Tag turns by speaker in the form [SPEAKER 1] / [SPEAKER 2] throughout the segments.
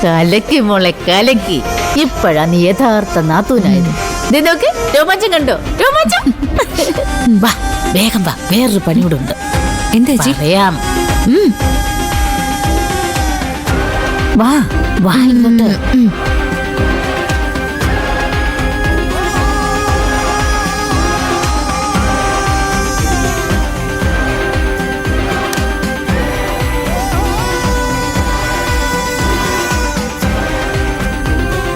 [SPEAKER 1] കലക്കി മോളെ കലക്കി. ഇപ്പഴാ നീ യഥാർത്ഥ നാത്തൂനായത്. നോക്ക് രോമാഞ്ചം കണ്ടോ? രോമാഞ്ചം. വാ വേഗം വാ, വേറൊരു പണി കൂടെ ഉണ്ട്.
[SPEAKER 2] എന്താ
[SPEAKER 1] പറയാം. വാ വാ ഇങ്ങോട്ട്.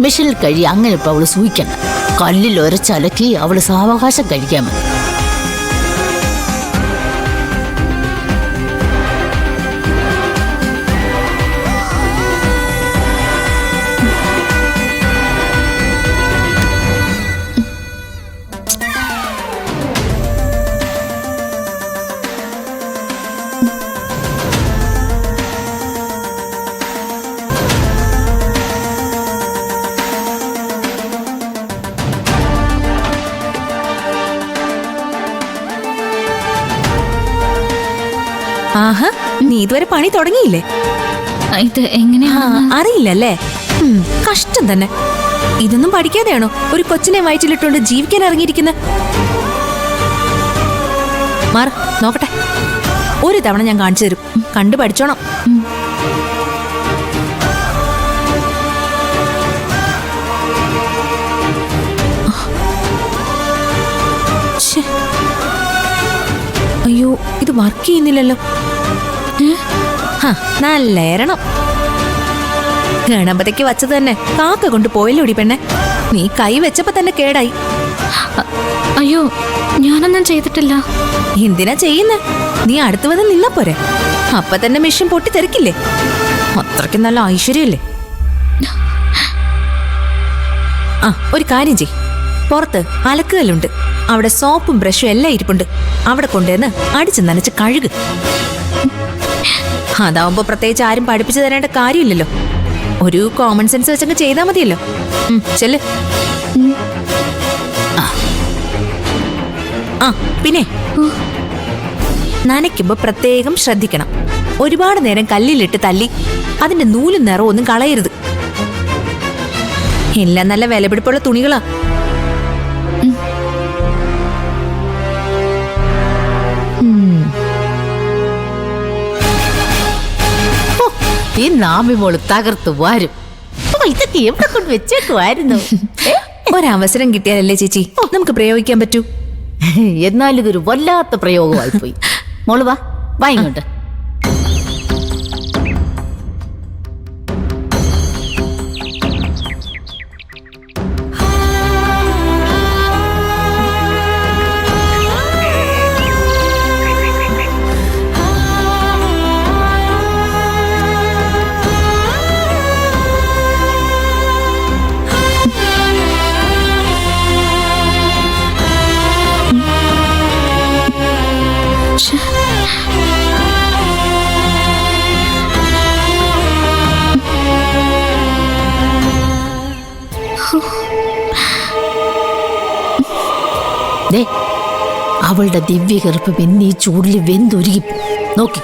[SPEAKER 1] മിഷനിൽ കഴി അങ്ങനെ ഇപ്പൊ അവള് സൂഹിക്കണ്ട. കല്ലിൽ ഒരച്ചലക്കി അവള് സാവകാശം കഴിക്കാൻ മതി.
[SPEAKER 2] ആഹാ, നീ ഇതുവരെ പണി തുടങ്ങിയില്ലേ?
[SPEAKER 3] ഇത് എങ്ങനെയാ?
[SPEAKER 2] അറിയില്ലല്ലേ? കഷ്ടം തന്നെ. ഇതൊന്നും പഠിക്കാതെയാണോ ഒരു കൊച്ചിനെ വയറ്റിലിട്ടുകൊണ്ട് ജീവിക്കാൻ ഇറങ്ങിയിരിക്കുന്നത്? മാർ നോക്കട്ടെ, ഒരു തവണ ഞാൻ കാണിച്ചു തരും, കണ്ടു പഠിച്ചോണം. അയ്യോ, ഇത് വർക്ക് ചെയ്യുന്നില്ലല്ലോ. നല്ല ഏരണം. ഗണപതിക്ക് വച്ചത് തന്നെ കാക്ക കൊണ്ട് പോയല്ലോടി പെണ്ണെ. നീ കൈ വെച്ചപ്പോ തന്നെ കേടായി.
[SPEAKER 3] അയ്യോ, ഞാനൊന്നും ചെയ്തിട്ടില്ല.
[SPEAKER 2] എന്തിനാ ചെയ്യുന്നേ? നീ അടുത്ത് വന്ന് നിന്നാ പോരെ, അപ്പൊ തന്നെ മെഷീൻ പൊട്ടി തെറിക്കില്ലേ? അത്രയ്ക്ക് നല്ല ഐശ്വര്യല്ലേ. ആ, ഒരു കാര്യം ചെയ്, പുറത്ത് അലക്കുകല്ലുണ്ട്, അവിടെ സോപ്പും ബ്രഷും എല്ലാം ഇരിപ്പുണ്ട്. അവിടെ കൊണ്ടുവന്ന് അടിച്ച് നനച്ച് കഴുകു. അതാവുമ്പോ പ്രത്യേകിച്ച് ആരും പഠിപ്പിച്ചു തരേണ്ട കാര്യമില്ലല്ലോ. ഒരു കോമൺ സെൻസ് വെച്ചങ്ങ് ചെയ്താൽ മതിയല്ലോ. ചെല്ല്. ആ പിന്നെ നനയ്ക്കുമ്പോ പ്രത്യേകം ശ്രദ്ധിക്കണം. ഒരുപാട് നേരം കല്ലിലിട്ട് തല്ലി അതിന്റെ നൂലും നിറവും ഒന്നും കളയരുത്. എല്ലാം നല്ല വിലപിടിപ്പുള്ള തുണികളാ.
[SPEAKER 1] ഈ നാമി മോള് തകർത്തു വാരും. ഇതൊക്കെ എവിടെ കൊണ്ട് വെച്ചേക്കുമായിരുന്നു?
[SPEAKER 2] ഒരവസരം കിട്ടിയാലല്ലേ ചേച്ചി നമുക്ക് പ്രയോഗിക്കാൻ പറ്റൂ.
[SPEAKER 1] എന്നാലും ഇതൊരു വല്ലാത്ത പ്രയോഗമായി പോയി. മോള് വാ വാ ഇങ്ങോട്ട്. അവളുടെ ദിവ്യകറുപ്പ് പിന്നെ ഈ ചൂടിൽ വെന്തൊരുകി നോക്കി.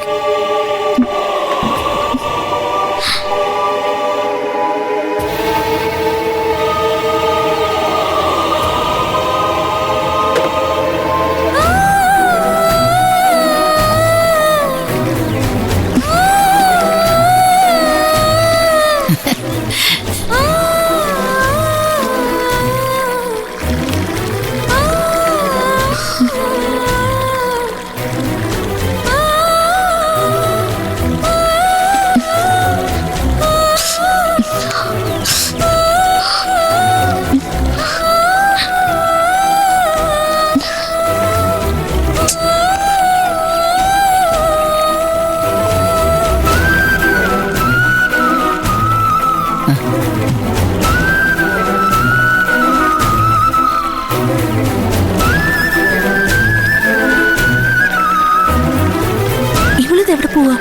[SPEAKER 2] എവിടെ പോവാ?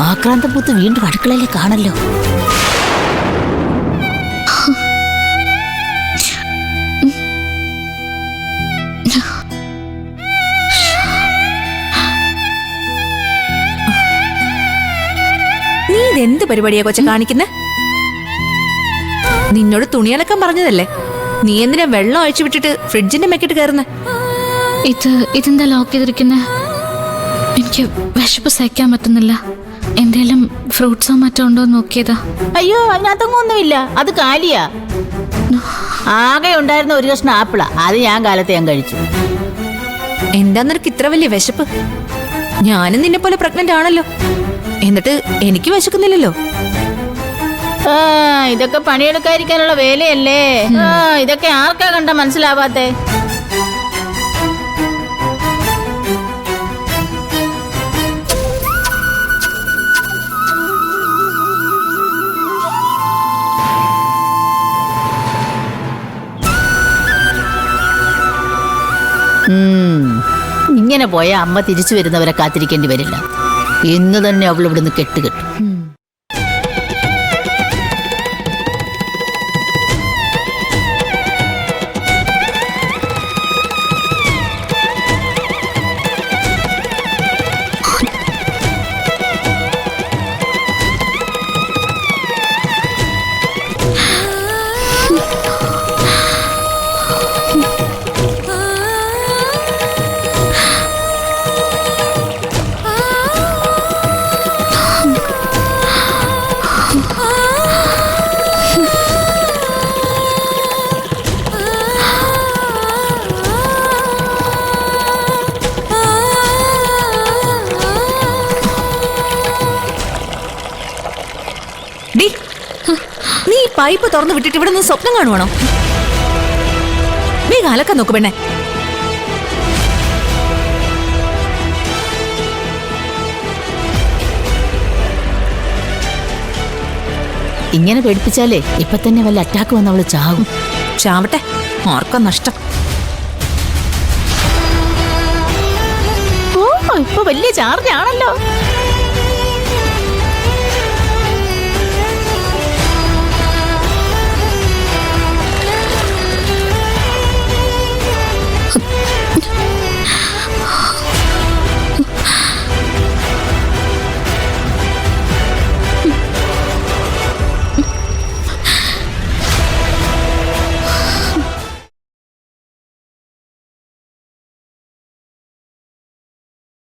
[SPEAKER 1] ആക്രാന്തം പൂത്ത് വീണ്ടും അടുക്കളയിലെ കാണല്ലോ.
[SPEAKER 2] നീ ഇതെന്ത് പരിപാടിയാ കൊച്ച കാണിക്കുന്നേ? നിന്നോട് തുണിയലക്കാൻ പറഞ്ഞതല്ലേ? നീ എന്തിനാ വെള്ളം അഴിച്ചു വിട്ടിട്ട് ഫ്രിഡ്ജിന്റെ മെക്കിട്ട് കയറുന്നേ?
[SPEAKER 3] ഇതെന്താ ലോക്ക് ചെയ്തിരിക്കുന്നേ? എനിക്ക് വിശപ്പ് സഹിക്കാൻ പറ്റുന്നില്ല. എന്തേലും ഫ്രൂട്ട്സോ മറ്റോ ഉണ്ടോ എന്ന് നോക്കിയതാ.
[SPEAKER 1] അയ്യോ, അതിനകത്തൊന്നും ഒന്നുമില്ല, അത് കാലിയാ. ആകെ ഉണ്ടായിരുന്ന ഒരു കഷ്ണം ആപ്പിളാ, അത് ഞാൻ കാലത്ത് ഞാൻ കഴിച്ചു.
[SPEAKER 2] എന്താ നിനക്ക് ഇത്ര വലിയ വിശപ്പ്? ഞാനും നിന്നെ പോലെ പ്രഗ്നന്റ് ആണല്ലോ, എന്നിട്ട് എനിക്ക് വിശക്കുന്നില്ലല്ലോ.
[SPEAKER 1] ഇതൊക്കെ പണിയെടുക്കാതിരിക്കാനുള്ള വേലയല്ലേ? ഇതൊക്കെ ആർക്കാ കണ്ട മനസ്സിലാവാത്തെ? ഇങ്ങനെ പോയ അമ്മ തിരിച്ചു വരുന്നവരെ കാത്തിരിക്കേണ്ടി വരില്ല. ഇന്ന് തന്നെ അവൾ ഇവിടുന്ന് കെട്ടുകെട്ടും.
[SPEAKER 2] നീ പൈപ്പ് തുറന്നു വിട്ടിട്ട് ഇവിടെ നിന്ന് സ്വപ്നം കാണുവാണോ? നീ കാലക്കാൻ നോക്കു പെണ്ണെ.
[SPEAKER 1] ഇങ്ങനെ പേടിപ്പിച്ചാലേ ഇപ്പൊ തന്നെ വല്ല അറ്റാക്ക് വന്ന് അവള് ചാവും.
[SPEAKER 2] ചാവട്ടെ, ആർക്കാ നഷ്ടം?
[SPEAKER 1] ഓ, ഇപ്പൊ വലിയ ചാർജ് ആണല്ലോ.